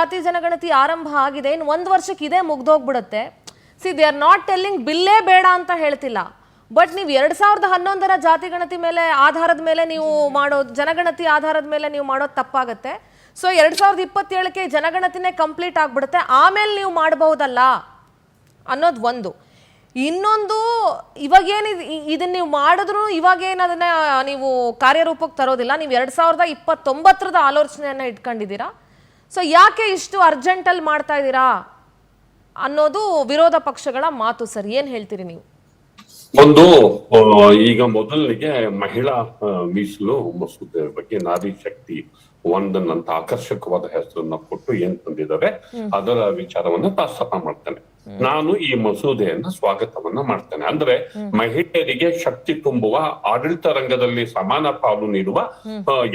ಜಾತಿ ಜನಗಣತಿ ಆರಂಭ ಆಗಿದೆ, ಇನ್ನು 1 ವರ್ಷಕ್ಕೆ ಇದೇ ಮುಗ್ದೋಗ್ಬಿಡುತ್ತೆ. ದೇ ಆರ್ ನಾಟ್ ಟೆಲ್ಲಿಂಗ್ ಬಿಲ್ಲೇ ಬೇಡ ಅಂತ ಹೇಳ್ತಿಲ್ಲ, ಬಟ್ ನೀವು 2011ರ ಜಾತಿ ಗಣತಿ ಮೇಲೆ ಆಧಾರದ ಮೇಲೆ ನೀವು ಮಾಡೋದು, ಜನಗಣತಿ ಆಧಾರದ ಮೇಲೆ ನೀವು ಮಾಡೋದು ತಪ್ಪಾಗತ್ತೆ. ಸೊ 2027ಕ್ಕೆ ಜನಗಣತಿನೇ ಕಂಪ್ಲೀಟ್ ಆಗ್ಬಿಡುತ್ತೆ, ಆಮೇಲೆ ನೀವು ಮಾಡಬಹುದಲ್ಲ ಅನ್ನೋದು ಒಂದು. ಇನ್ನೊಂದು, ಇವಾಗೇನು ಇದನ್ನ ನೀವು ಮಾಡಿದ್ರು ಇವಾಗೇನು ಅದನ್ನ ನೀವು ಕಾರ್ಯರೂಪಕ್ಕೆ ತರೋದಿಲ್ಲ, ನೀವು 2029ರದ ಆಲೋಚನೆಯನ್ನ ಇಟ್ಕೊಂಡಿದ್ದೀರಾ. ಸೊ ಯಾಕೆ ಇಷ್ಟು ಅರ್ಜೆಂಟಲ್ಲಿ ಮಾಡ್ತಾ ಇದ್ದೀರಾ ಅನ್ನೋದು ವಿರೋಧ ಪಕ್ಷಗಳ ಮಾತು. ಸರ್, ಏನ್ ಹೇಳ್ತೀರಿ ನೀವು? ಒಂದು, ಈಗ ಮೊದಲಿಗೆ ಮಹಿಳಾ ಮೀಸಲು ಮಸೂದೆ ಬಗ್ಗೆ ನಾರಿ ಶಕ್ತಿ ಒಂದನ್ನಂತ ಆಕರ್ಷಕವಾದ ಹೆಸರನ್ನ ಕೊಟ್ಟು ಏನ್ ತಂದಿದ್ದಾರೆ ಅದರ ವಿಚಾರವನ್ನ ಪ್ರಸ್ತಾಪ ಮಾಡ್ತೇನೆ. ನಾನು ಈ ಮಸೂದೆಯನ್ನ ಸ್ವಾಗತವನ್ನ ಮಾಡ್ತೇನೆ. ಅಂದ್ರೆ ಮಹಿಳೆಯರಿಗೆ ಶಕ್ತಿ ತುಂಬುವ, ಆಡಳಿತ ರಂಗದಲ್ಲಿ ಸಮಾನ ಪಾಲು ನೀಡುವ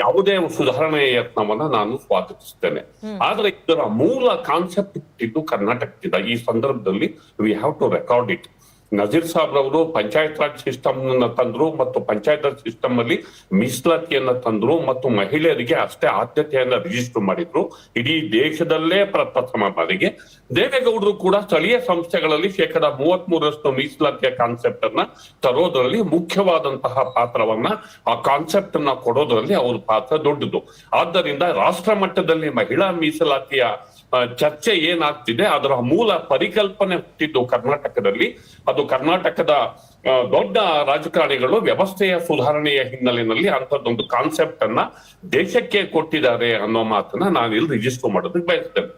ಯಾವುದೇ ಸುಧಾರಣೆಯ ಯತ್ನವನ್ನ ನಾನು ಸ್ವಾಗತಿಸ್ತೇನೆ. ಆದ್ರೆ ಇದರ ಮೂಲ ಕಾನ್ಸೆಪ್ಟ್ ಇದು ಕರ್ನಾಟಕದಿಂದ. ಈ ಸಂದರ್ಭದಲ್ಲಿ we have to record it. Nazeer ಸಾಬ್ರವರು ಪಂಚಾಯತ್ ರಾಜ್ ಸಿಸ್ಟಮ್ ತಂದ್ರು ಮತ್ತು ಪಂಚಾಯತ್ ರಾಜ್ ಸಿಸ್ಟಮ್ ಅಲ್ಲಿ ಮೀಸಲಾತಿಯನ್ನ ತಂದ್ರು ಮತ್ತು ಮಹಿಳೆಯರಿಗೆ ಅಷ್ಟೇ ಆದ್ಯತೆಯನ್ನ ರಿಜಿಸ್ಟರ್ ಮಾಡಿದ್ರು. ಇಡೀ ದೇಶದಲ್ಲೇ ಪ್ರಥಮ ಬಾರಿಗೆ ದೇವೇಗೌಡರು ಕೂಡ ಸ್ಥಳೀಯ ಸಂಸ್ಥೆಗಳಲ್ಲಿ 33% ಮೀಸಲಾತಿಯ ಕಾನ್ಸೆಪ್ಟ್ ಅನ್ನ ತರೋದ್ರಲ್ಲಿ ಮುಖ್ಯವಾದಂತಹ ಪಾತ್ರವನ್ನ, ಆ ಕಾನ್ಸೆಪ್ಟ್ ಅನ್ನ ಕೊಡೋದ್ರಲ್ಲಿ ಅವ್ರ ಪಾತ್ರ ದೊಡ್ಡದು. ಆದ್ದರಿಂದ ರಾಷ್ಟ್ರ ಮಟ್ಟದಲ್ಲಿ ಮಹಿಳಾ ಮೀಸಲಾತಿಯ ಚರ್ಚೆ ಏನಾಗ್ತಿದೆ ಅದರ ಮೂಲ ಪರಿಕಲ್ಪನೆ ಹುಟ್ಟಿದ್ದು ಕರ್ನಾಟಕದಲ್ಲಿ. ಅದು ಕರ್ನಾಟಕದ ದೊಡ್ಡ ರಾಜಕಾರಣಿಗಳು ವ್ಯವಸ್ಥೆಯ ಸುಧಾರಣೆಯ ಹಿನ್ನೆಲೆಯಲ್ಲಿ ಅಂತದೊಂದು ಕಾನ್ಸೆಪ್ಟ್ ಅನ್ನ ದೇಶಕ್ಕೆ ಕೊಟ್ಟಿದ್ದಾರೆ ಅನ್ನೋ ಮಾತನ್ನ ನಾನು ಇಲ್ಲಿ ರಿಜಿಸ್ಟರ್ ಮಾಡೋದಕ್ಕೆ ಬಯಸ್ತೇನೆ.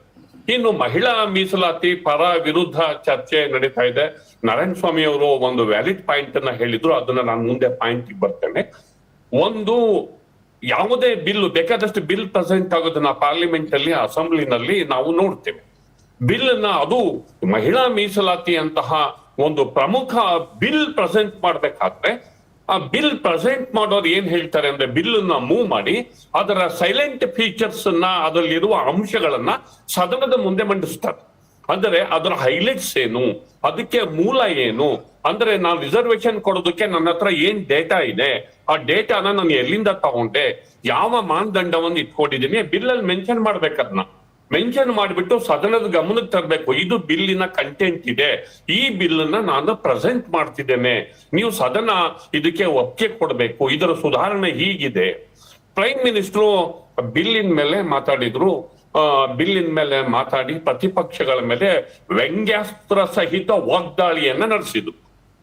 ಇನ್ನು ಮಹಿಳಾ ಮೀಸಲಾತಿ ಪರ ವಿರುದ್ಧ ಚರ್ಚೆ ನಡೀತಾ ಇದೆ. ನಾರಾಯಣ ಸ್ವಾಮಿ ಅವರು ಒಂದು ವ್ಯಾಲಿಡ್ ಪಾಯಿಂಟ್ ಅನ್ನ ಹೇಳಿದ್ರು, ಅದನ್ನ ನಾನು ಮುಂದೆ ಪಾಯಿಂಟ್ ಬರ್ತೇನೆ. ಒಂದು, ಯಾವುದೇ ಬಿಲ್, ಬೇಕಾದಷ್ಟು ಬಿಲ್ ಪ್ರೆಸೆಂಟ್ ಆಗೋದನ್ನ ಪಾರ್ಲಿಮೆಂಟ್ ಅಲ್ಲಿ, ಅಸೆಂಬ್ಲಿನಲ್ಲಿ ನಾವು ನೋಡ್ತೇವೆ. ಬಿಲ್ ನ, ಅದು ಮಹಿಳಾ ಮೀಸಲಾತಿ ಅಂತಹ ಒಂದು ಪ್ರಮುಖ ಬಿಲ್ ಪ್ರೆಸೆಂಟ್ ಮಾಡ್ಬೇಕಾದ್ರೆ ಆ ಬಿಲ್ ಪ್ರೆಸೆಂಟ್ ಮಾಡೋರು ಏನ್ ಹೇಳ್ತಾರೆ ಅಂದ್ರೆ, ಬಿಲ್ ನ ಮೂವ್ ಮಾಡಿ ಅದರ ಸೈಲೆಂಟ್ ಫೀಚರ್ಸ್ ಅನ್ನ, ಅದರಲ್ಲಿರುವ ಅಂಶಗಳನ್ನ ಸದನದ ಮುಂದೆ ಮಂಡಿಸ್ತಾರೆ. ಅಂದ್ರೆ ಅದರ ಹೈಲೈಟ್ಸ್ ಏನು, ಅದಕ್ಕೆ ಮೂಲ ಏನು, ಅಂದ್ರೆ ನಾನು ರಿಸರ್ವೇಶನ್ ಕೊಡೋದಕ್ಕೆ ನನ್ನ ಹತ್ರ ಏನ್ ಡೇಟಾ ಇದೆ, ಆ ಡೇಟಾನ ನಾನು ಎಲ್ಲಿಂದ ತಗೊಂಡೆ, ಯಾವ ಮಾನದಂಡವನ್ನು ಇಟ್ಕೊಂಡಿದ್ದೀನಿ, ಬಿಲ್ ಅಲ್ಲಿ ಮೆನ್ಷನ್ ಮಾಡ್ಬೇಕದನ್ನ. ಮೆನ್ಷನ್ ಮಾಡಿಬಿಟ್ಟು ಸದನದ ಗಮನಕ್ಕೆ ತರಬೇಕು, ಇದು ಬಿಲ್ಲಿನ ಕಂಟೆಂಟ್ ಇದೆ, ಈ ಬಿಲ್ ಅನ್ನ ನಾನು ಪ್ರೆಸೆಂಟ್ ಮಾಡ್ತಿದ್ದೇನೆ, ನೀವು ಸದನ ಇದಕ್ಕೆ ಒಪ್ಪಿಗೆ ಕೊಡ್ಬೇಕು, ಇದರ ಸುಧಾರಣೆ ಹೀಗಿದೆ. ಪ್ರೈಮ್ ಮಿನಿಸ್ಟರ್ ಬಿಲ್ಲಿನ ಮೇಲೆ ಮಾತಾಡಿದ್ರು. ಬಿಲ್ಲಿನ ಮೇಲೆ ಮಾತಾಡಿ ಪ್ರತಿಪಕ್ಷಗಳ ಮೇಲೆ ವ್ಯಂಗ್ಯಾಸ್ತ್ರ ಸಹಿತ ವಾಗ್ದಾಳಿಯನ್ನ ನಡೆಸಿದ್ರು.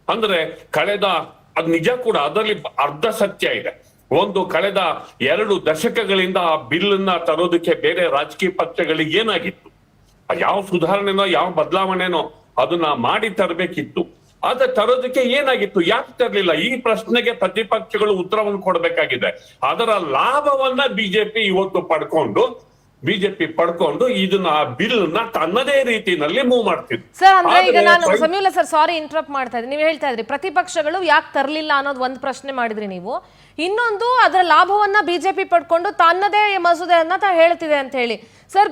ಅಂದ್ರೆ ಅದ್ ನಿಜ ಕೂಡ, ಅದರಲ್ಲಿ ಅರ್ಧ ಸತ್ಯ ಇದೆ. ಒಂದು, ಕಳೆದ 2 ದಶಕಗಳಿಂದ ಆ ಬಿಲ್ ಅನ್ನ ತರೋದಕ್ಕೆ ಬೇರೆ ರಾಜಕೀಯ ಪಕ್ಷಗಳಿಗೆ ಏನಾಗಿತ್ತು, ಯಾವ ಸುಧಾರಣೆನೋ ಯಾವ ಬದಲಾವಣೆನೋ ಅದನ್ನ ಮಾಡಿ ತರಬೇಕಿತ್ತು. ಆದ್ರೆ ತರೋದಕ್ಕೆ ಏನಾಗಿತ್ತು, ಯಾಕೆ ತರಲಿಲ್ಲ? ಈ ಪ್ರಶ್ನೆಗೆ ಪ್ರತಿಪಕ್ಷಗಳು ಉತ್ತರವನ್ನು ಕೊಡಬೇಕಾಗಿದೆ. ಅದರ ಲಾಭವನ್ನ ಬಿಜೆಪಿ ಇವತ್ತು ಪಡ್ಕೊಂಡು ಇದನ್ನ ಬಿಲ್ ನ ತನ್ನದೇ ರೀತಿಯಲ್ಲಿ ಮೂವ್ ಮಾಡ್ತಿದ್ರು. ಸರ್, ಅಂದ್ರೆ ಈಗ ನಾನು ಸಮೀಲ ಸರ್, ಸಾರಿ ಇಂಟರಪ್ಟ್ ಮಾಡ್ತಾ ಇದ್ದೀನಿ. ನೀವು ಹೇಳ್ತಾ ಇದ್ರಿ ಪ್ರತಿಪಕ್ಷಗಳು ಯಾಕೆ ತರಲಿಲ್ಲ ಅನ್ನೋದು ಒಂದು ಪ್ರಶ್ನೆ ಮಾಡಿದ್ರಿ ನೀವು. ಇನ್ನೊಂದು, ಅದರ ಲಾಭವನ್ನ ಬಿಜೆಪಿ ಪಡ್ಕೊಂಡು ತನ್ನದೇ ಮಸೂದೆಯನ್ನ ಹೇಳ್ತಿದೆ ಅಂತ ಹೇಳಿ. Sir,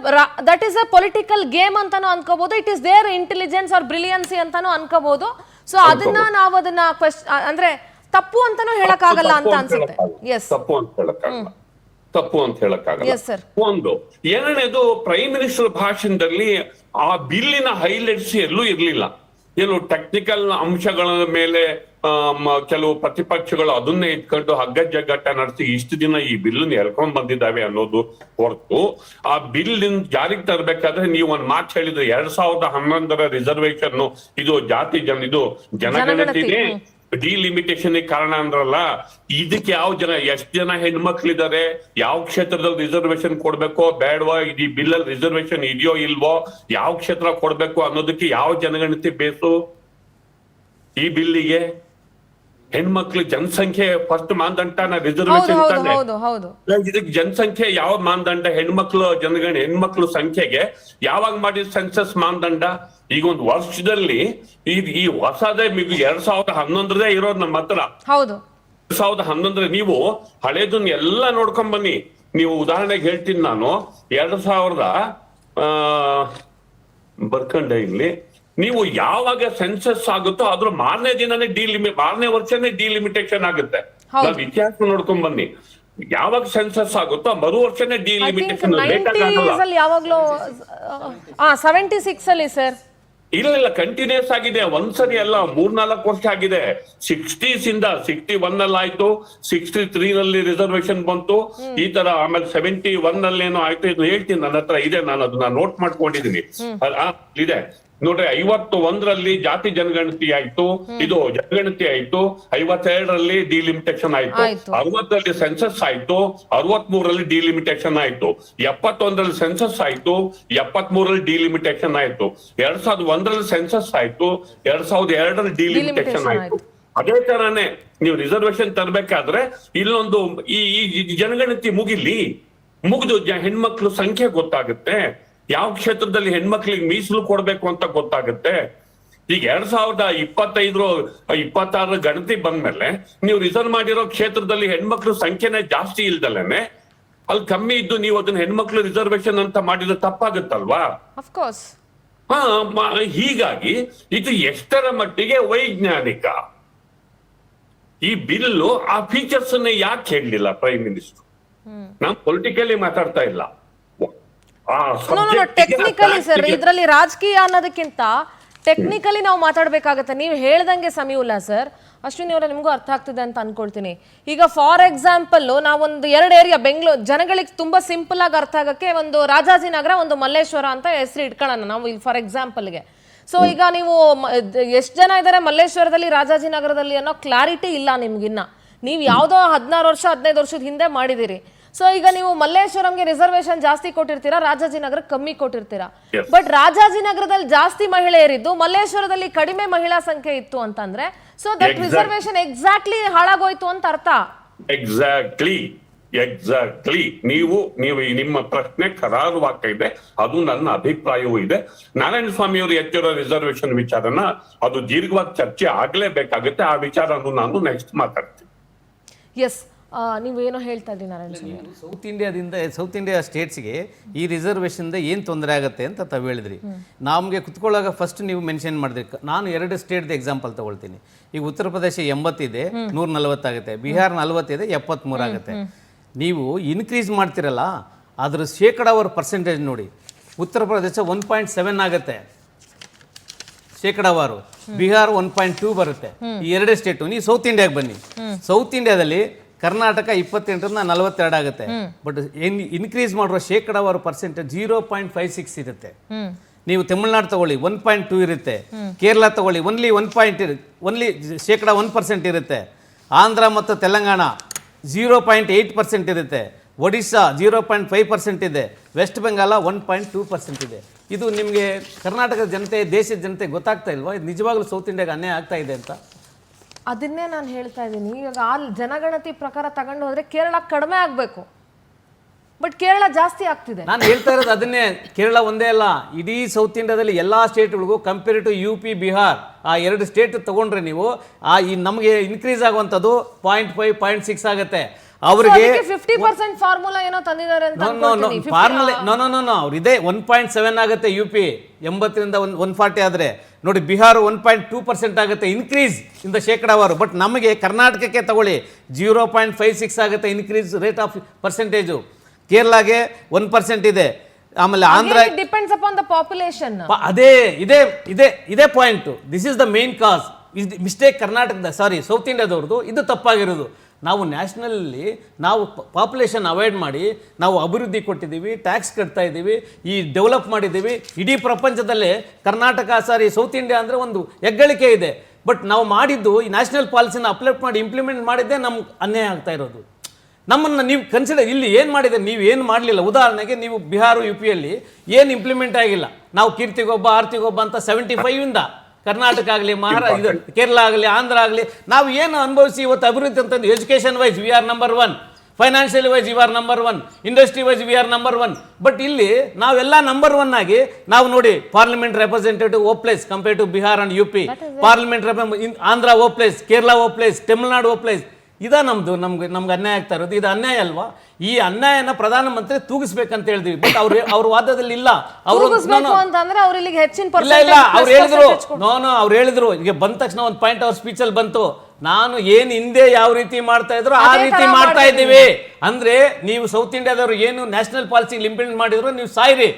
that is a political game ಅಂತಾನು ಅನ್ಕೋಬಹುದು, it is there intelligence or brilliancy ಅಂತಾನು ಅನ್ಕೋಬಹುದು. ಸೊ ಅದನ್ನ ನಾವು ಅದನ್ನ ಅಂದ್ರೆ ತಪ್ಪು ಅಂತಾನು ಹೇಳಕ್ಕಾಗಲ್ಲ ಅಂತ ಅನ್ಸುತ್ತೆ. ಎಸ್, ತಪ್ಪು ಅಂತ ಹೇಳಕ್ಕಾಗಲ್ಲ. ಒಂದು, ಎರಡನೇದು, ಪ್ರೈಮ್ ಮಿನಿಸ್ಟರ್ ಭಾಷಣದಲ್ಲಿ ಆ ಬಿಲ್ಲಿನ ಹೈಲೈಟ್ಸ್ ಎಲ್ಲೂ ಇರ್ಲಿಲ್ಲ. ಕೆಲವು ಟೆಕ್ನಿಕಲ್ ಅಂಶಗಳ ಮೇಲೆ ಕೆಲವು ಪ್ರತಿಪಕ್ಷಗಳು ಅದನ್ನೇ ಇಟ್ಕೊಂಡು ಹಗ್ಗ ಜಗ್ಗಾಟ ನಡೆಸಿ ಇಷ್ಟು ದಿನ ಈ ಬಿಲ್ ಎಳ್ಕೊಂಡ್ ಬಂದಿದ್ದಾವೆ ಅನ್ನೋದು ಹೊರತು, ಆ ಬಿಲ್ ಜಾರಿಗೆ ತರಬೇಕಾದ್ರೆ ನೀವು ಒಂದ್ ಮಾತು ಹೇಳಿದ್ರೆ 2011ರ ರಿಸರ್ವೇಶನ್ ಇದು ಜನಗಣತಿನೇ ಡಿಲಿಮಿಟೇಷನ್ ಕಾರಣ ಅಂದ್ರಲ್ಲ. ಇದಕ್ಕೆ ಎಷ್ಟು ಜನ ಹೆಣ್ಮಕ್ಳಿದ್ದಾರೆ, ಯಾವ ಕ್ಷೇತ್ರದಲ್ಲಿ ರಿಸರ್ವೇಶನ್ ಕೊಡ್ಬೇಕೋ ಬೇಡವಾ, ಈ ಬಿಲ್ ಅಲ್ಲಿ ರಿಸರ್ವೇಶನ್ ಇದೆಯೋ ಇಲ್ವೋ, ಯಾವ ಕ್ಷೇತ್ರ ಕೊಡ್ಬೇಕು ಅನ್ನೋದಕ್ಕೆ ಯಾವ ಜನಗಣತಿ ಬೇಸು? ಈ ಬಿಲ್ಲಿಗೆ ಹೆಣ್ಮಕ್ಳು ಜನಸಂಖ್ಯೆ ಫಸ್ಟ್ ಮಾನದಂಡ ರಿಸರ್ವೇಶನ್ ತಾನೆ. ಇದಕ್ಕೆ ಜನಸಂಖ್ಯೆ ಯಾವ ಮಾನದಂಡ? ಹೆಣ್ಮಕ್ಳು ಸಂಖ್ಯೆಗೆ ಯಾವಾಗ ಮಾಡಿದ ಸೆನ್ಸಸ್ ಮಾನದಂಡ? ಈಗ ಒಂದು ವರ್ಷದಲ್ಲಿ ಈ ಹೊಸದೇ 2011 ಇರೋದು ನಮ್ಮ ಹತ್ರ. 2011 ನೀವು ಹಳೇದನ್ನ ಎಲ್ಲ ನೋಡ್ಕೊಂಡ್ ಬನ್ನಿ. ನೀವು ಉದಾಹರಣೆಗೆ ಹೇಳ್ತೀನಿ ನಾನು, 2000 ಬರ್ಕಂಡೆ ಇಲ್ಲಿ, ನೀವು ಯಾವಾಗ ಸೆನ್ಸಸ್ ಆಗುತ್ತೋ ಅದ್ರ ಮಾರನೇ ದಿನನೇ ಮಾರನೇ ವರ್ಷನೇ ಡಿಲಿಮಿಟೇಷನ್ ಆಗುತ್ತೆ. ನಾವು ಇತಿಹಾಸ ನೋಡ್ಕೊಂಡ್ ಬನ್ನಿ. ಯಾವಾಗ ಸೆನ್ಸಸ್ ಆಗುತ್ತೋ ಮರು ವರ್ಷನೇ ಐ ಥಿಂಕ್ ಡಿಲಿಮಿಟೇಷನ್ ಲೇಟ್ ಆಗಲ್ಲ. 90s ಅಲ್ಲಿ ಯಾವಾಗ್ಲೂ 76 ಅಲ್ಲಿ ಸರ್. ಇಲ್ಲ ಕಂಟಿನ್ಯೂಸ್ ಆಗಿದೆ, ಒಂದ್ಸರಿ ಅಲ್ಲ 3-4 ವರ್ಷ ಆಗಿದೆ. 60s ಇಂದ 61 ಅಲ್ಲಿ ಆಯ್ತು, 63 ನಲ್ಲಿ ರಿಸರ್ವೇಶನ್ ಬಂತು, ಈ ತರ ಆಮೇಲೆ 71 ನಲ್ಲಿ ಏನೋ ಆಯ್ತು. ಇದು ಹೇಳ್ತೀನಿ, ನನ್ನ ಹತ್ರ ಇದೆ, ನಾನು ಅದನ್ನ ನೋಟ್ ಮಾಡ್ಕೊಂಡಿದೀನಿ. ಇದೆ ನೋಡ್ರಿ, 51ರಲ್ಲಿ ಜಾತಿ ಜನಗಣತಿ ಆಯ್ತು, ಇದು ಜನಗಣತಿ ಆಯ್ತು, 52ರಲ್ಲಿ ಡಿಲಿಮಿಟೇಷನ್ ಆಯ್ತು, 60ರಲ್ಲಿ ಸೆನ್ಸಸ್ ಆಯ್ತು, 63ರಲ್ಲಿ ಡಿಲಿಮಿಟೇಷನ್ ಆಯ್ತು, 71ರಲ್ಲಿ ಸೆನ್ಸಸ್ ಆಯ್ತು, 73ರಲ್ಲಿ ಡಿಲಿಮಿಟೇಷನ್ ಆಯ್ತು, 2001ರಲ್ಲಿ ಸೆನ್ಸಸ್ ಆಯ್ತು, 2002ರಲ್ಲಿ ಡಿಲಿಮಿಟೇಷನ್ ಆಯ್ತು. ಅದೇ ತರಾನೇ ನೀವು ರಿಸರ್ವೇಶನ್ ತರಬೇಕಾದ್ರೆ ಇಲ್ಲೊಂದು ಈ ಜನಗಣತಿ ಮುಗಿದು ಹೆಣ್ಮಕ್ಳು ಸಂಖ್ಯೆ ಗೊತ್ತಾಗುತ್ತೆ, ಯಾವ ಕ್ಷೇತ್ರದಲ್ಲಿ ಹೆಣ್ಮಕ್ಳಿಗೆ ಮೀಸಲು ಕೊಡ್ಬೇಕು ಅಂತ ಗೊತ್ತಾಗುತ್ತೆ. ಈಗ 2025-26 ಗಣತಿ ಬಂದ್ಮೇಲೆ ನೀವು ರಿಸರ್ವ್ ಮಾಡಿರೋ ಕ್ಷೇತ್ರದಲ್ಲಿ ಹೆಣ್ಮಕ್ಳು ಸಂಖ್ಯೆನೇ ಜಾಸ್ತಿ ಇಲ್ದಲೇನೆ ಅಲ್ಲಿ ಕಮ್ಮಿ ಇದ್ದು ನೀವು ಅದನ್ನ ಹೆಣ್ಮಕ್ಳು ರಿಸರ್ವೇಶನ್ ಅಂತ ಮಾಡಿದ್ರೆ ತಪ್ಪಾಗುತ್ತಲ್ವಾ? ಹೀಗಾಗಿ ಇದು ಎಷ್ಟರ ಮಟ್ಟಿಗೆ ವೈಜ್ಞಾನಿಕ? ಈ ಬಿಲ್ಲು ಆ ಫೀಚರ್ಸ್ ಅನ್ನ ಯಾಕೆ ಹೇಳಲಿಲ್ಲ ಪ್ರೈಮ್ ಮಿನಿಸ್ಟರ್? ನಾವು ಪೊಲಿಟಿಕಲಿ ಮಾತಾಡ್ತಾ ಇಲ್ಲ, ಟೆಕ್ನಿಕಲಿ ಸರ್. ಇದರಲ್ಲಿ ರಾಜಕೀಯ ಅನ್ನೋದಕ್ಕಿಂತ ಟೆಕ್ನಿಕಲಿ ನಾವು ಮಾತಾಡ್ಬೇಕಾಗತ್ತೆ. ನೀವು ಹೇಳ್ದಂಗೆ ಸಮೀವುಲ್ಲಾ ಸರ್, ಅಶ್ವಿನಿ ಅವರ ನಿಮಗೂ ಅರ್ಥ ಆಗ್ತಿದೆ ಅಂತ ಅನ್ಕೊಳ್ತೀನಿ. ಈಗ ಫಾರ್ ಎಕ್ಸಾಂಪಲ್ ನಾವೊಂದು 2 ಏರಿಯಾ ಬೆಂಗಳೂರು ಜನಗಳಿಗೆ ತುಂಬಾ ಸಿಂಪಲ್ ಆಗಿ ಅರ್ಥ ಆಗಕ್ಕೆ ಒಂದು ರಾಜಾಜಿನಗರ, ಒಂದು ಮಲ್ಲೇಶ್ವರ ಅಂತ ಹೆಸರು ಇಟ್ಕೊಳ್ಳೋಣ ನಾವು ಇಲ್ಲಿ ಫಾರ್ ಎಕ್ಸಾಂಪಲ್ಗೆ. ಸೊ ಈಗ ನೀವು ಎಷ್ಟು ಜನ ಇದ್ದಾರೆ ಮಲ್ಲೇಶ್ವರದಲ್ಲಿ, ರಾಜಾಜಿನಗರದಲ್ಲಿ ಅನ್ನೋ ಕ್ಲಾರಿಟಿ ಇಲ್ಲ ನಿಮ್ಗಿನ್ನ. ನೀವು ಯಾವುದೋ 16 ವರ್ಷ 15 ವರ್ಷದ ಹಿಂದೆ ಮಾಡಿದಿರಿ. ಸೊ ಈಗ ನೀವು ಮಲ್ಲೇಶ್ವರಂಗೆ ರಿಸರ್ವೇಶನ್ ಜಾಸ್ತಿ ಕೊಟ್ಟಿರ್ತೀರಾ, ರಾಜಾಜಿನಗರ ಕಮ್ಮಿ ಕೊಟ್ಟಿರ್ತೀರಾ. ಬಟ್ ರಾಜಾಜಿನಗರದಲ್ಲಿ ಜಾಸ್ತಿ ಮಹಿಳೆಯರಿದ್ದು ಮಲ್ಲೇಶ್ವರದಲ್ಲಿ ಕಡಿಮೆ ಮಹಿಳಾ ಸಂಖ್ಯೆ ಇತ್ತು ಅಂತಂದ್ರೆ ಸೊ ದಟ್ ರಿಸರ್ವೇಶನ್ ಎಕ್ಸಾಕ್ಟ್ಲಿ ಹಾಳಾಗೋಯ್ತು ಅಂತ ಅರ್ಥ. ಎಕ್ಸಾಕ್ಟ್ಲಿ ನೀವು ನಿಮ್ಮ ಪ್ರಶ್ನೆ ಕರಾರುವಾಗ್ತಾ ಇದೆ, ಅದು ನನ್ನ ಅಭಿಪ್ರಾಯವೂ ಇದೆ. ನಾರಾಯಣ ಸ್ವಾಮಿ ಅವರು ಎತ್ತಿರೋ ರಿಸರ್ವೇಶನ್ ವಿಚಾರನ ಅದು ದೀರ್ಘವಾದ ಚರ್ಚೆ ಆಗ್ಲೇಬೇಕಾಗುತ್ತೆ. ಆ ವಿಚಾರನು ನಾನು ನೆಕ್ಸ್ಟ್ ಮಾತಾಡ್ತೀನಿ. ಎಸ್, ನೀವೇನೋ ಹೇಳ್ತಾ ಇದ್ದೀನಿ ನಾರಾಯಣ ಸ್ವಾಮಿ. ಸೌತ್ ಇಂಡಿಯಾ ಸ್ಟೇಟ್ಸ್ಗೆ ಈ ರಿಸರ್ವೇಷನ್ದ ಏನು ತೊಂದರೆ ಆಗುತ್ತೆ ಅಂತ ತಾವು ಹೇಳಿದ್ರಿ. ನಮಗೆ ಕುತ್ಕೊಳ್ಳಾಗ ಫಸ್ಟ್ ನೀವು ಮೆನ್ಷನ್ ಮಾಡಿದ್ರಿ. ನಾನು 2 ಸ್ಟೇಟ್ದ ಎಕ್ಸಾಂಪಲ್ ತಗೊಳ್ತೀನಿ. ಈಗ ಉತ್ತರ ಪ್ರದೇಶ 80 ಇದೆ, 140 ಆಗುತ್ತೆ. ಬಿಹಾರ 40 ಇದೆ, 73 ಆಗುತ್ತೆ. ನೀವು ಇನ್ಕ್ರೀಸ್ ಮಾಡ್ತಿರಲ್ಲ, ಅದ್ರ ಶೇಕಡಾವಾರು ಪರ್ಸೆಂಟೇಜ್ ನೋಡಿ. ಉತ್ತರ ಪ್ರದೇಶ 1.7 ಆಗುತ್ತೆ ಶೇಕಡಾವಾರು, ಬಿಹಾರ 1.2 ಬರುತ್ತೆ. ಈ 2 ಸ್ಟೇಟು. ನೀವು ಸೌತ್ ಇಂಡಿಯಾಗೆ ಬನ್ನಿ. ಸೌತ್ ಇಂಡಿಯಾದಲ್ಲಿ ಕರ್ನಾಟಕ 28ರಿಂದ 42 ಆಗುತ್ತೆ. ಬಟ್ ಇನ್ಕ್ರೀಸ್ ಮಾಡುವ ಶೇಕಡಾವಾರು ಪರ್ಸೆಂಟೇಜ್ 0.56 ಇರುತ್ತೆ. ನೀವು ತಮಿಳ್ನಾಡು ತಗೊಳ್ಳಿ 1.2 ಇರುತ್ತೆ. ಕೇರಳ ತಗೊಳ್ಳಿ ಓನ್ಲಿ ಶೇಕಡ 1% ಇರುತ್ತೆ. ಆಂಧ್ರ ಮತ್ತು ತೆಲಂಗಾಣ 0.8% ಇರುತ್ತೆ. ಒಡಿಶಾ 0.5% ಇದೆ. ವೆಸ್ಟ್ ಬೆಂಗಾಲ 1.2% ಇದೆ. ಇದು ನಿಮಗೆ ಕರ್ನಾಟಕದ ಜನತೆ, ದೇಶದ ಜನತೆ ಗೊತ್ತಾಗ್ತಾ ಇಲ್ವಾ? ಇದು ನಿಜವಾಗ್ಲೂ ಸೌತ್ ಇಂಡಿಯಾಗೆ ಅನ್ಯಾಯ ಆಗ್ತಾ ಇದೆ ಅಂತ. ಅದನ್ನೇ ನಾನು ಹೇಳ್ತಾ ಇದ್ದೀನಿ. ಇವಾಗ ಆ ಜನಗಣತಿ ಪ್ರಕಾರ ತಗೊಂಡು ಹೋದ್ರೆ ಕೇರಳ ಕಡಿಮೆ ಆಗ್ಬೇಕು, ಬಟ್ ಕೇರಳ ಜಾಸ್ತಿ ಆಗ್ತಿದೆ. ನಾನು ಹೇಳ್ತಾ ಇರೋದು ಅದನ್ನೇ. ಕೇರಳ ಒಂದೇ ಅಲ್ಲ, ಇಡೀ ಸೌತ್ ಇಂಡಿಯಾದಲ್ಲಿ ಎಲ್ಲಾ ಸ್ಟೇಟ್ಗಳಿಗೂ ಕಂಪೇರ್ ಟು UP, ಬಿಹಾರ್, ಆ 2 ಸ್ಟೇಟ್ ತಗೊಂಡ್ರೆ ನೀವು ನಮಗೆ ಇನ್ಕ್ರೀಸ್ ಆಗುವಂಥದ್ದು 0.5, 0.6 ಆಗುತ್ತೆ. ಅವರಿಗೆ 50% ಫಾರ್ಮುಲಾ ಏನೋ ತಂದಿದ್ದಾರೆ ಅಂತ ಫಾರ್ಮುಲಾ ಅವ್ರಿದೆ. 1.7 ಆಗುತ್ತೆ UP, 80ರಿಂದ 140 ಆದ್ರೆ ನೋಡಿ. ಬಿಹಾರ 1.2% ಆಗುತ್ತೆ ಇನ್ಕ್ರೀಸ್ ಇಂದ ಶೇಕಡಾವಾರು. ಬಟ್ ನಮಗೆ ಕರ್ನಾಟಕಕ್ಕೆ ತಗೊಳ್ಳಿ 0.56 ಆಗುತ್ತೆ ಇನ್ಕ್ರೀಸ್ ರೇಟ್ ಆಫ್ ಪರ್ಸೆಂಟೇಜು. ಕೇರಳಗೆ 1% ಇದೆ. ಆಮೇಲೆ Andhra depends upon the population. ಇದೇ point. This is the main cause. Mistake ಕರ್ನಾಟಕದ ಸೌತ್ ಇಂಡಿಯಾದವ್ರದ್ದು ಇದು ತಪ್ಪಾಗಿರೋದು. ನಾವು ನ್ಯಾಷನಲ್ಲಿ ನಾವು ಪಾಪ್ಯುಲೇಷನ್ ಅವಾಯ್ಡ್ ಮಾಡಿ ನಾವು ಅಭಿವೃದ್ಧಿ ಕೊಟ್ಟಿದ್ದೀವಿ, ಟ್ಯಾಕ್ಸ್ ಕಟ್ತಾ ಇದ್ದೀವಿ, ಈ ಡೆವಲಪ್ ಮಾಡಿದ್ದೀವಿ. ಇಡೀ ಪ್ರಪಂಚದಲ್ಲೇ ಕರ್ನಾಟಕ ಸೌತ್ ಇಂಡಿಯಾ ಅಂದರೆ ಒಂದು ಹೆಗ್ಗಳಿಕೆ ಇದೆ. ಬಟ್ ನಾವು ಮಾಡಿದ್ದು ಈ ನ್ಯಾಷನಲ್ ಪಾಲಿಸಿನ ಇಂಪ್ಲಿಮೆಂಟ್ ಮಾಡಿದ್ದೇ ನಮ್ಗೆ ಅನ್ಯಾಯ ಆಗ್ತಾ ಇರೋದು. ನಮ್ಮನ್ನು ನೀವು ಕನ್ಸಿಡರ್ ಇಲ್ಲಿ ಏನು ಮಾಡಿದೆ, ನೀವು ಏನು ಮಾಡಲಿಲ್ಲ. ಉದಾಹರಣೆಗೆ ನೀವು ಬಿಹಾರ UPಯಲ್ಲಿ ಏನು ಇಂಪ್ಲಿಮೆಂಟ್ ಆಗಿಲ್ಲ. ನಾವು ಕೀರ್ತಿಗೊಬ್ಬ ಆರ್ತಿಗೊಬ್ಬ ಅಂತ 75ಇಂದ ಕರ್ನಾಟಕ ಆಗಲಿ, ಕೇರಳ ಆಗಲಿ, ಆಂಧ್ರ ಆಗಲಿ, ನಾವು ಏನು ಅನುಭವಿಸಿ ಇವತ್ತು ಅಭಿವೃದ್ಧಿ ಅಂತಂದು education wise we are number 1, financial wise you are number 1, industry wise we are number 1. But ಇಲ್ಲಿ ನಾವೆಲ್ಲ ನಂಬರ್ 1 ಆಗಿ ನಾವು ನೋಡಿ ಪಾರ್ಲಿಮೆಂಟ್ ರೆಪ್ರೆಸೆಂಟೇಟಿವ್ ಓ place compare to Bihar and UP, parliament Andhra ಓ ಪ್ಲೇಸ್, ಕೇರಳ ಓ ಪ್ಲೇಸ್, ತಮಿಳುನಾಡು ಓ ಪ್ಲೇಸ್. ಇದ ನಮ್ಗೆ ಅನ್ಯಾಯ ಆಗ್ತಾ ಇರೋದು. ಇದು ಅನ್ಯಾಯ ಅಲ್ವಾ? ಈ ಅನ್ಯಾಯನ ಪ್ರಧಾನಮಂತ್ರಿ ತೂಗಿಸ್ಬೇಕಂತ ಹೇಳಿದ್ವಿ. ಬಟ್ ಅವ್ರ ವಾದದಲ್ಲಿ ಇಲ್ಲ. ಅವ್ರು ಹೇಳಿದ್ರು ಈಗ ಬಂದ ತಕ್ಷಣ ಒಂದು ಪಾಯಿಂಟ್ ಅವ್ರ ಸ್ಪೀಚ್ ಅಲ್ಲಿ ಬಂತು. ನಾನು ಏನ್ ಹಿಂದೆ ಯಾವ ರೀತಿ ಮಾಡ್ತಾ ಇದ್ರು ಆ ಅದೇ ರೀತಿ ತರ ಮಾಡ್ತಾ ಮಾಡ್ತಾ ಇದ್ದೀವಿ. ಅಂದ್ರೆ ನೀವು ಸೌತ್ ಇಂಡಿಯಾದವರು ಏನು ನ್ಯಾಷನಲ್ ಪಾಲಿಸಿ ಇಂಪ್ಲಿಮೆಂಟ್ ಮಾಡಿದ್ರು ನೀವು ಸಾಯ್ರಿ.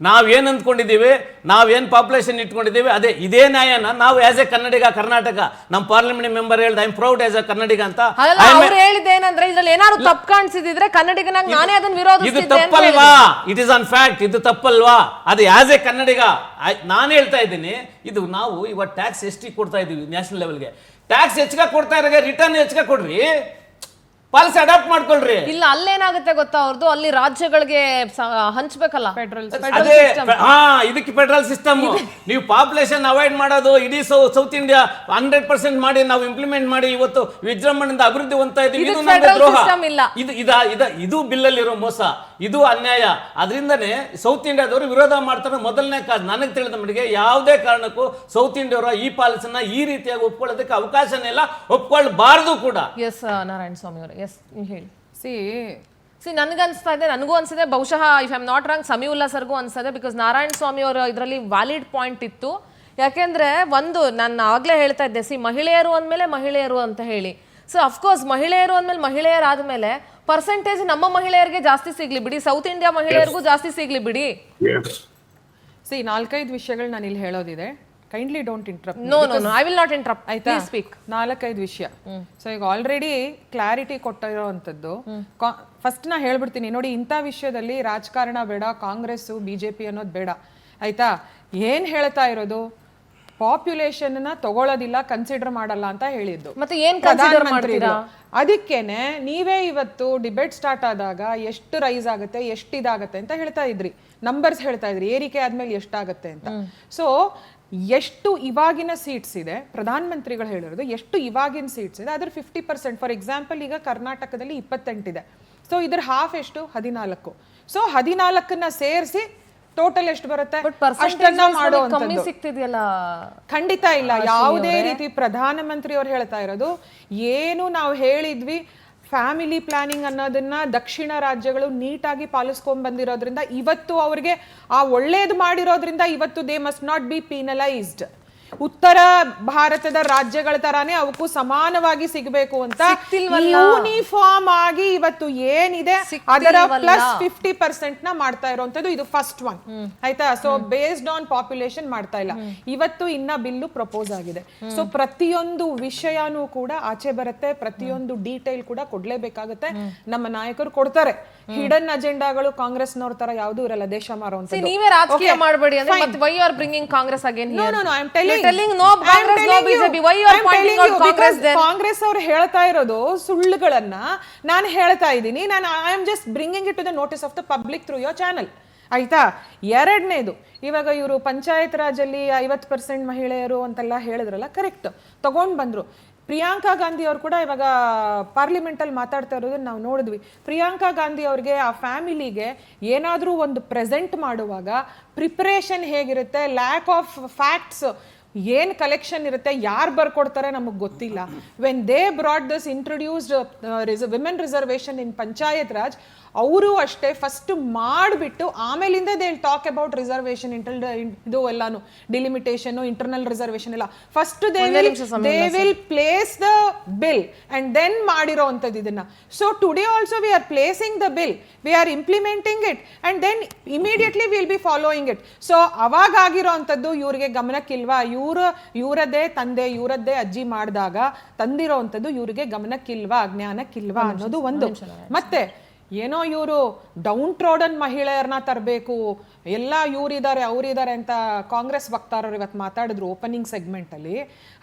ನಾವೇನ್ ಅಂದ್ಕೊಂಡಿದ್ದೀವಿ, ನಾವೇನ್ ಪಾಪ್ಯುಲೇಷನ್ ಇಟ್ಕೊಂಡಿದ್ದೀವಿ ಅದೇ ಇದೇ ನ್ಯಾಯನ ನಾವು ಆಸ್ ಎ ಕನ್ನಡಿಗ, ಕರ್ನಾಟಕ ನಮ್ಮ ಪಾರ್ಲಿಮೆಂಟ್ ಮೆಂಬರ್ ಹೇಳ್ದ I am proud as a Kannadiga ಅಂತ. ಅವ್ರು ಹೇಳಿದ್ದೇನಂದ್ರೆ ಇದ್ರಲ್ಲಿ ಏನಾದ್ರು ತಪ್ಪು ಕಾಣಿಸಿದ್ರೆ ಕನ್ನಡಿಗನಾಗ ನಾನೇ ಅದನ್ನ ಇದು ವಿರೋಧಿಸ್ತಿದ್ದೆ ಅಂತ ತಪ್ಪಲ್ವಾ? ಇಟ್ ಇಸ್ ಆನ್ ಫ್ಯಾಕ್ಟ್, ಇದು ತಪ್ಪಲ್ವಾ? ಅದು ಆಸ್ ಎ ಕನ್ನಡಿಗ ನಾನು ಹೇಳ್ತಾ ಇದ್ದೀನಿ. ಇದು ನಾವು ಇವಾಗ ಟ್ಯಾಕ್ಸ್ ಎಷ್ಟಿಗೆ ಕೊಡ್ತಾ ಇದೀವಿ ನ್ಯಾಷನಲ್ ಲೆವೆಲ್ಗೆ, ಟ್ಯಾಕ್ಸ್ ಹೆಚ್ಚಿಗೆ ಕೊಡ್ತಾ ಇರೋಗೆ ರಿಟರ್ನ್ ಹೆಚ್ಚಿಗೆ ಕೊಡ್ರಿ, ಪಾಲಿಸಿ ಅಡಾಪ್ಟ್ ಮಾಡ್ಕೊಳ್ರಿ. ಇಲ್ಲ ಅಲ್ಲೇನಾಗುತ್ತೆ ಗೊತ್ತಾ, ಅವ್ರದ್ದು ಅಲ್ಲಿ ರಾಜ್ಯಗಳಿಗೆ ಹಂಚ್ಬೇಕಲ್ಲ ಅದೇ ಇದಕ್ಕೆ ಫೆಡರಲ್ ಸಿಸ್ಟಮ್. ನೀವು ಪಾಪ್ಯುಲೇಷನ್ ಅವಾಯ್ಡ್ ಮಾಡೋದು ಇಡೀ ಸೌತ್ ಇಂಡಿಯಾ 100% ಮಾಡಿ ನಾವು ಇಂಪ್ಲಿಮೆಂಟ್ ಮಾಡಿ ಇವತ್ತು ವಿಜೃಂಭಣೆಯಿಂದ ಅಭಿವೃದ್ಧಿ ಹೊಂದ್ತಾ ಇದ್ದೀವಿ. ಇದು ನಮಗೆ federal ದ್ರೋಹ. system ಇಲ್ಲ. ಇದು ಬಿಲ್ಲಲ್ಲಿರೋ ಮೋಸ, ಇದು ಅನ್ಯಾಯ. ಅದರಿಂದನೇ ಸೌತ್ ಇಂಡಿಯಾದವರು ವಿರೋಧ ಮಾಡ್ತಾರೆ. ಮೊದಲನೇ ಕಾರಣ ನನಗೆ ತಿಳಿದ ಮಟ್ಟಿಗೆ ಯಾವುದೇ ಕಾರಣಕ್ಕೂ ಸೌತ್ ಇಂಡಿಯಾವರ ಈ ಪಾಲಿಸಿನ ಈ ರೀತಿಯಾಗಿ ಒಪ್ಕೊಳ್ಳೋದಕ್ಕೆ ಅವಕಾಶನೇ ಇಲ್ಲ, ಒಪ್ಕೊಳ್ಬಾರ್ದು ಕೂಡ. ಎಸ್ ನಾರಾಯಣ ಸ್ವಾಮಿ ಅವರು ಎಸ್ ಹೇಳಿ. ಸಿ ನನಗನ್ಸ್ತಾ ಇದೆ, ನನಗೂ ಅನ್ಸಿದೆ, ಬಹುಶಃ if I am not wrong Samiulla ಸರ್ಗೂ ಅನ್ಸದೆ. ಬಿಕಾಸ್ ನಾರಾಯಣ ಸ್ವಾಮಿ ಅವರು ಇದರಲ್ಲಿ ವ್ಯಾಲಿಡ್ ಪಾಯಿಂಟ್ ಇತ್ತು. ಯಾಕೆಂದ್ರೆ ಒಂದು ನಾನು ಆಗ್ಲೇ ಹೇಳ್ತಾ ಇದ್ದೆ, ಮಹಿಳೆಯರು ಅಂದಮೇಲೆ ಮಹಿಳೆಯರು ಅಂತ ಹೇಳಿ. ಸೊ ಅಫ್ಕೋರ್ಸ್ ಮಹಿಳೆಯರು ಅಂದಮೇಲೆ ಮಹಿಳೆಯರಾದ್ಮೇಲೆ ಪರ್ಸೆಂಟೇಜ್ ನಮ್ಮ ಮಹಿಳೆಯರಿಗೆ ಜಾಸ್ತಿ ಸಿಗ್ಲಿ ಬಿಡಿ, ಸೌತ್ ಇಂಡಿಯಾ ಮಹಿಳೆಯರಿಗೂ ಜಾಸ್ತಿ ಸಿಗ್ಲಿ ಬಿಡಿ. ನಾಲ್ಕೈದು ವಿಷಯಗಳು ನಾನು ಇಲ್ಲಿ ಹೇಳೋದಿದೆ. Kindly don't interrupt. No I will not interrupt. ಆಯ್ತಾ, ಸ್ಪೀಕ್. 4-5 ವಿಷಯ. ಸೊ ಈಗ ಆಲ್ರೆಡಿ ಕ್ಲಾರಿಟಿ ಕೊಟ್ಟಿರೋವಂಥದ್ದು. ಫಸ್ಟ್ ನಾ ಹೇಳ್ಬಿಡ್ತೀನಿ ನೋಡಿ, ಇಂಥ ವಿಷಯದಲ್ಲಿ ರಾಜಕಾರಣ ಬೇಡ, ಕಾಂಗ್ರೆಸ್ ಬಿಜೆಪಿ ಅನ್ನೋದು ಬೇಡ. ಆಯ್ತಾ, ಏನ್ ಹೇಳ್ತಾ ಇರೋದು, ಪಾಪ್ಯುಲೇಷನ್ ತಗೊಳ್ಳೋದಿಲ್ಲ, ಕನ್ಸಿಡರ್ ಮಾಡಲ್ಲ ಅಂತ ಹೇಳಿದ್ದು. ಮತ್ತೆ ಏನ್ ಕನ್ಸಿಡರ್ ಮಾಡ್ತೀರಾ? ಅದಕ್ಕೇನೆ ನೀವೇ ಇವತ್ತು ಡಿಬೇಟ್ ಸ್ಟಾರ್ಟ್ ಆದಾಗ ಎಷ್ಟು ರೈಸ್ ಆಗುತ್ತೆ, ಎಷ್ಟು ಇದಾಗತ್ತೆ ಅಂತ ಹೇಳ್ತಾ ಇದ್ರಿ, ನಂಬರ್ಸ್ ಹೇಳ್ತಾ ಇದ್ರಿ, ಏರಿಕೆ ಆದ್ಮೇಲೆ ಎಷ್ಟಾಗತ್ತೆ ಅಂತ. ಸೊ ಎಷ್ಟು ಇವಾಗಿನ ಸೀಟ್ಸ್ ಇದೆ, ಪ್ರಧಾನಮಂತ್ರಿಗಳು ಹೇಳಿರೋದು ಎಷ್ಟು ಇವಾಗಿನ ಸೀಟ್ಸ್ ಇದೆ, ಅದ್ರ 50%. ಫಾರ್ ಎಕ್ಸಾಂಪಲ್ ಈಗ ಕರ್ನಾಟಕದಲ್ಲಿ 28 ಇದೆ. ಸೊ ಇದ್ರ ಹಾಫ್ ಎಷ್ಟು, 14. ಸೊ 14ನ್ನ ಸೇರಿಸಿ ಟೋಟಲ್ ಎಷ್ಟು ಬರುತ್ತೆ, ಅಷ್ಟನ್ನ ಮಾಡುವಂಥದ್ದು ಖಂಡಿತ ಇಲ್ಲ. ಯಾವುದೇ ರೀತಿ ಪ್ರಧಾನಮಂತ್ರಿ ಅವ್ರು ಹೇಳ್ತಾ ಇರೋದು ಏನು ನಾವು ಹೇಳಿದ್ವಿ, ಫ್ಯಾಮಿಲಿ ಪ್ಲಾನಿಂಗ್ ಅನ್ನೋದನ್ನ ದಕ್ಷಿಣ ರಾಜ್ಯಗಳು ನೀಟಾಗಿ ಪಾಲಿಸ್ಕೊಂಡ್ ಬಂದಿರೋದ್ರಿಂದ ಇವತ್ತು ಅವ್ರಿಗೆ ಆ ಒಳ್ಳೇದು ಮಾಡಿರೋದ್ರಿಂದ ಇವತ್ತು ದೇ ಮಸ್ಟ್ ನಾಟ್ ಬಿ ಪೀನಲೈಸ್ಡ್. ಉತ್ತರ ಭಾರತದ ರಾಜ್ಯಗಳ ತರಾನೇ ಅವಕ್ಕೂ ಸಮಾನವಾಗಿ ಸಿಗಬೇಕು ಅಂತ ಯೂನಿಫಾರ್ಮ್ ಆಗಿ ಇವತ್ತು ಏನಿದೆ ಅದರ +50% ನ ಮಾಡ್ತಾ ಇರುವಂತದ್ದು ಇದು ಫಸ್ಟ್ ಒನ್. ಆಯ್ತಾ, ಸೊ ಬೇಸ್ಡ್ ಆನ್ ಪಾಪ್ಯುಲೇಷನ್ ಮಾಡ್ತಾ ಇಲ್ಲ. ಇವತ್ತು ಇನ್ನ ಬಿಲ್ಲು ಪ್ರಪೋಸ್ ಆಗಿದೆ. ಸೊ ಪ್ರತಿಯೊಂದು ವಿಷಯನೂ ಕೂಡ ಆಚೆ ಬರುತ್ತೆ, ಪ್ರತಿಯೊಂದು ಡೀಟೇಲ್ ಕೂಡ ಕೊಡ್ಲೇಬೇಕಾಗುತ್ತೆ. ನಮ್ಮ ನಾಯಕರು ಕೊಡ್ತಾರೆ. ಹಿಡನ್ ಅಜೆಂಡಾಗಳು ಕಾಂಗ್ರೆಸ್ನವ್ರ ತರ ಯಾವ್ದು ಇರಲ್ಲ, ದೇಶ ಮಾರುವಂತ. ನೀವೇ ರಾಜಕೀಯ ಮಾಡಬೇಡಿ ಅಂದ್ರೆ ಮತ್ತೆ why are bringing Congress again here? No I am telling Congress ಅವ್ರು ಹೇಳ್ತಾ ಇರೋದು ಸುಳ್ಳುಗಳನ್ನ ನಾನು ಹೇಳ್ತಾ ಇದ್ದೀನಿ. ನಾನು I am just bringing it to the notice of the public through your channel. ಆಯ್ತಾ, ಎರಡನೇದು, ಇವಾಗ ಇವರು ಪಂಚಾಯತ್ ರಾಜಲ್ಲಿ 50% ಮಹಿಳೆಯರು ಅಂತೆಲ್ಲ ಹೇಳಿದ್ರಲ್ಲ, ಕರೆಕ್ಟ್ ತಗೊಂಡ್ ಬಂದ್ರು. ಪ್ರಿಯಾಂಕಾ ಗಾಂಧಿ ಅವ್ರು ಕೂಡ ಇವಾಗ ಪಾರ್ಲಿಮೆಂಟ್ ಅಲ್ಲಿ ಮಾತಾಡ್ತಾ ಇರೋದನ್ನ ನಾವು ನೋಡಿದ್ವಿ. ಪ್ರಿಯಾಂಕಾ ಗಾಂಧಿ ಅವ್ರಿಗೆ ಆ ಫ್ಯಾಮಿಲಿಗೆ ಏನಾದ್ರೂ ಒಂದು ಪ್ರೆಸೆಂಟ್ ಮಾಡುವಾಗ ಪ್ರಿಪರೇಷನ್ ಹೇಗಿರುತ್ತೆ, ಲ್ಯಾಕ್ ಆಫ್ ಫ್ಯಾಕ್ಟ್ಸ್ ಏನ್ ಕಲೆಕ್ಷನ್ ಇರುತ್ತೆ, ಯಾರು ಬರ್ಕೊಡ್ತಾರೆ ನಮಗೆ ಗೊತ್ತಿಲ್ಲ. When they brought this introduced women reservation in panchayat raj, ಅವರು ಅಷ್ಟೇ ಫಸ್ಟ್ ಮಾಡಿಬಿಟ್ಟು ಆಮೇಲಿಂದ they will talk about reservation, ಇದು ಎಲ್ಲಾನು ಡಿಲಿಮಿಟೇಷನ್, ಇಂಟರ್ನಲ್ ರಿಸರ್ವೇಶನ್ ಎಲ್ಲ first they will place the bill and then ಮಾಡಿರೋ ಅಂಥದ್ದು ಇದನ್ನ. So today also we are placing the bill, we are implementing it and then immediately will be following it. So ಅವಾಗ ಆಗಿರೋ ಅಂಥದ್ದು ಇವ್ರಿಗೆ ಗಮನಕ್ಕಿಲ್ವಾ? ಇವರದ್ದೇ ತಂದೆ, ಇವರದ್ದೇ ಅಜ್ಜಿ ಮಾಡಿದಾಗ ತಂದಿರೋ ಅಂಥದ್ದು ಇವ್ರಿಗೆ ಗಮನಕ್ಕಿಲ್ವಾ, ಜ್ಞಾನಕ್ಕಿಲ್ವಾ ಅನ್ನೋದು ಒಂದು. ಮತ್ತೆ ಏನೋ ಇವರು ಡೌನ್ ಟ್ರೋಡನ್ ಮಹಿಳೆಯರನ್ನ ತರಬೇಕು, ಎಲ್ಲ ಇವರಿದ್ದಾರೆ ಅವರಿದ್ದಾರೆ ಅಂತ ಕಾಂಗ್ರೆಸ್ ವಕ್ತಾರರು ಇವತ್ತು ಮಾತಾಡಿದ್ರು ಓಪನಿಂಗ್ ಸೆಗ್ಮೆಂಟ್ ಅಲ್ಲಿ.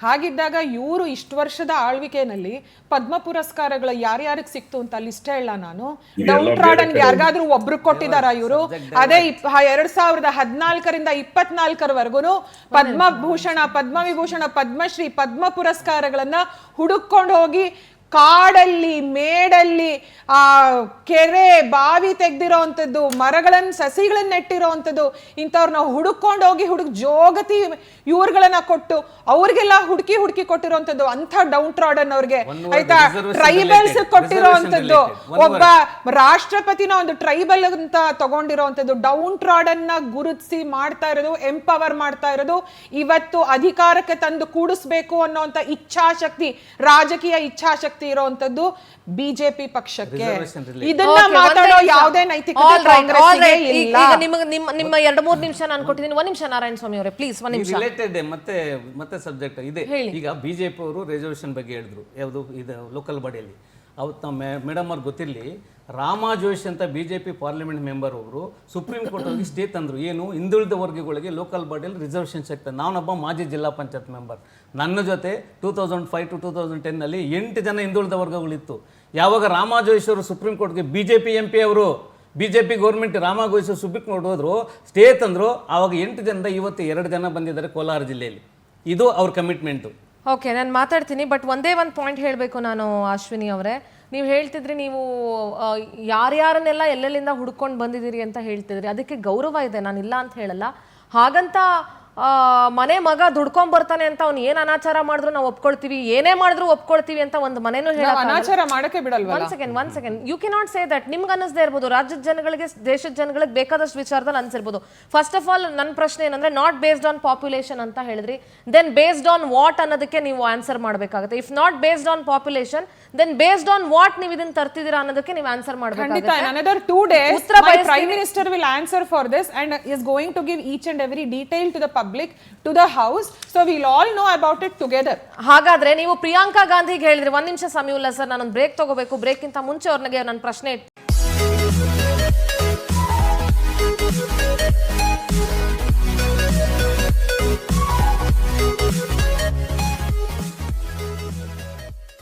ಹಾಗಿದ್ದಾಗ ಇವರು ಇಷ್ಟು ವರ್ಷದ ಆಳ್ವಿಕೆನಲ್ಲಿ ಪದ್ಮ ಪುರಸ್ಕಾರಗಳು ಯಾರ್ಯಾರಿಗೆ ಸಿಕ್ತು ಅಂತ ಲಿಸ್ಟ್ ಹೇಳ ನಾನು. ಡೌನ್ ಟ್ರಾಡನ್ ಯಾರಿಗಾದ್ರೂ ಒಬ್ರು ಕೊಟ್ಟಿದಾರ ಇವರು? ಅದೇ 2014ರಿಂದ 24ರವರೆಗೂ ಪದ್ಮಭೂಷಣ, ಪದ್ಮವಿಭೂಷಣ, ಪದ್ಮಶ್ರೀ, ಪದ್ಮ ಪುರಸ್ಕಾರಗಳನ್ನ ಹುಡುಕೊಂಡು ಹೋಗಿ ಕಾಡಲ್ಲಿ ಮೇಡಲ್ಲಿ ಆ ಕೆರೆ ಬಾವಿ ತೆಗ್ದಿರೋ ಅಂಥದ್ದು, ಮರಗಳನ್ನ ಸಸಿಗಳನ್ನ ನೆಟ್ಟಿರೋ ಅಂಥದ್ದು, ಇಂಥವ್ರು ನಾವು ಹುಡುಕೊಂಡು ಹೋಗಿ ಜೋಗತಿ ಇವ್ರುಗಳನ್ನ ಕೊಟ್ಟು ಅವ್ರಿಗೆಲ್ಲ ಹುಡುಕಿ ಕೊಟ್ಟಿರೋಂಥದ್ದು, ಅಂಥ ಡೌನ್ ಟ್ರಾಡನ್ ಅವ್ರಿಗೆ ಆಯ್ತಾ, ಟ್ರೈಬಲ್ಸ್ ಕೊಟ್ಟಿರೋ ಅಂಥದ್ದು, ಒಬ್ಬ ರಾಷ್ಟ್ರಪತಿನ ಒಂದು ಟ್ರೈಬಲ್ ಅಂತ ತಗೊಂಡಿರೋಂಥದ್ದು, ಡೌನ್ ಟ್ರಾಡನ್ ನ ಗುರುತಿಸಿ ಮಾಡ್ತಾ ಇರೋದು, ಎಂಪವರ್ ಮಾಡ್ತಾ ಇರೋದು, ಇವತ್ತು ಅಧಿಕಾರಕ್ಕೆ ತಂದು ಕೂಡಿಸ್ಬೇಕು ಅನ್ನೋಂಥ ಇಚ್ಛಾಶಕ್ತಿ, ರಾಜಕೀಯ ಇಚ್ಛಾಶಕ್ತಿ ಇರೋಂಥದ್ದು ಬಿಜೆಪಿ ಪಕ್ಷಕ್ಕೆ. ಇದನ್ನ ಮಾತಾಡೋ ಯಾವುದೇ ನೈತಿಕತೆ ಕಾಂಗ್ರೆಸ್ಸಿಗೆ ಇಲ್ಲ. ಈಗ ನಿಮ್ಮ 2-3 ನಿಮಿಷ ನಾನು ಕೊಟ್ಟಿದ್ದೀನಿ. 1 ನಿಮಿಷ ನಾರಾಯಣ ಸ್ವಾಮಿ ಅವರೇ ಪ್ಲೀಸ್, 1 ನಿಮಿಷ. ರಿಲೇಟೆಡ್ ಮತ್ತೆ ಸಬ್ಜೆಕ್ಟ್ ಇದೆ. ಈಗ ಬಿಜೆಪಿ ಅವರು ರಿಸರ್ವೇಶನ್ ಬಗ್ಗೆ ಹೇಳಿದ್ರು, ಯಾವುದು ಇದು ಲೋಕಲ್ ಬಾಡಿಯಲ್ಲಿ. ಅವತ್ತು ನಮ್ಮ ಮೇಡಮ್ ಅವ್ರಿಗೆ ಗೊತ್ತಿರಲಿ, ರಾಮಾ ಜೋಶಿ ಅಂತ ಬಿಜೆಪಿ ಪಾರ್ಲಿಮೆಂಟ್ ಮೆಂಬರ್ ಅವರು ಸುಪ್ರೀಂ ಕೋರ್ಟ್ ಹೋಗಿ ಸ್ಟೇ ತಂದ್ರು, ಏನು ಹಿಂದುಳಿದ ವರ್ಗಗಳಿಗೆ ಲೋಕಲ್ ಬಾಡಿಯಲ್ಲಿ ರಿಸರ್ವೇಷನ್ ಸಿಗ್ತದೆ. ನಾನೊಬ್ಬ ಮಾಜಿ ಜಿಲ್ಲಾ ಪಂಚಾಯತ್ ಮೆಂಬರ್, ನನ್ನ ಜೊತೆ 2005 to 2010 8 ಜನ ಹಿಂದುಳಿದ ವರ್ಗಗಳಿತ್ತು. ಯಾವಾಗ ರಾಮಾ ಜೋಶಿ ಅವರು ಸುಪ್ರೀಂ ಕೋರ್ಟ್ಗೆ ಬಿಜೆಪಿ MP ಅವರು, BJP government Rama Joshi supreme court ಹೋದ್ರು, ಸ್ಟೇ ತಂದ್ರು, ಆವಾಗ 8 ಜನದ ಇವತ್ತು 2 ಜನ ಬಂದಿದ್ದಾರೆ ಕೋಲಾರ ಜಿಲ್ಲೆಯಲ್ಲಿ. ಇದು ಅವ್ರ ಕಮಿಟ್ಮೆಂಟು. ಓಕೆ, ನಾನು ಮಾತಾಡ್ತೀನಿ, ಬಟ್ ಒಂದೇ ಒಂದು ಪಾಯಿಂಟ್ ಹೇಳಬೇಕು ನಾನು. ಅಶ್ವಿನಿ ಅವರೇ, ನೀವು ಹೇಳ್ತಿದ್ರಿ ನೀವು ಯಾರ್ಯಾರನ್ನೆಲ್ಲ ಎಲ್ಲೆಲ್ಲಿಂದ ಹುಡ್ಕೊಂಡು ಬಂದಿದ್ದೀರಿ ಅಂತ ಹೇಳ್ತಿದ್ರಿ, ಅದಕ್ಕೆ ಗೌರವ ಇದೆ, ನಾನು ಇಲ್ಲ ಅಂತ ಹೇಳಲ್ಲ. ಹಾಗಂತ ಮನೆ ಮಗ ದುಡ್ಕೊಂಡ್ ಬರ್ತಾನೆ ಅಂತ ಅವ್ನು ಏನ್ ಅನಾಚಾರ ಮಾಡಿದ್ರು ನಾವು ಒಪ್ಕೊಳ್ತೀವಿ, ಏನೇ ಮಾಡಿದ್ರು ಒಪ್ಕೊಳ್ತೀವಿ ಅಂತ ಒಂದು ಮನೇನು ಅನಾಚಾರ ಮಾಡಕ್ಕೆ ಬಿಡಲ್ವಾ? One second you can not say that. ನಿಮ್ಗೆ ಅನ್ನಿಸದೇ ಇರ್ಬೋದು, ರಾಜ್ಯದ ಜನಗಳಿಗೆ ದೇಶದ ಜನಗಳಿಗೆ ಬೇಕಾದಷ್ಟು ವಿಚಾರದಲ್ಲಿ ಅನ್ಸಿರ್ಬೋದು. ಫಸ್ಟ್ ಆಫ್ ಆಲ್ ನನ್ನ ಪ್ರಶ್ನೆ ಏನಂದ್ರೆ, ನಾಟ್ ಬೇಸ್ಡ್ ಆನ್ ಪಾಪ್ಯುಲೇಷನ್ ಅಂತ ಹೇಳಿದ್ರಿ, ದೆನ್ ಬೇಸ್ಡ್ ಆನ್ ವಾಟ್ ಅನ್ನೋದಕ್ಕೆ ನೀವು ಆನ್ಸರ್ ಮಾಡಬೇಕಾಗುತ್ತೆ. If not based on population, then based on what ನೀವು ಇದನ್ನ ತರ್ತಿದ್ದೀರಾ ಅನ್ನೋದಕ್ಕೆ ನೀವು ಆನ್ಸರ್ ಮಾಡಬೇಕಾಗುತ್ತೆ. Another 2 days my prime minister will answer for this and is going to give each and every detail to the public, to the house, so we'll all know about it together. ಹಾಗಾದ್ರೆ ನೀವು ಪ್ರಿಯಾಂಕಾ ಗಾಂಧಿಗೆ ಹೇಳಿದ್ರಿ, 1 ನಿಮಿಷ ಸಮಯ ಇಲ್ಲ sir, ನಾನೊಂದು break ತಗೋಬೇಕು, break ಗಿಂತ ಮುಂಚೆ ಅವ್ರಿಗೆ ನನ್ನ ಪ್ರಶ್ನೆ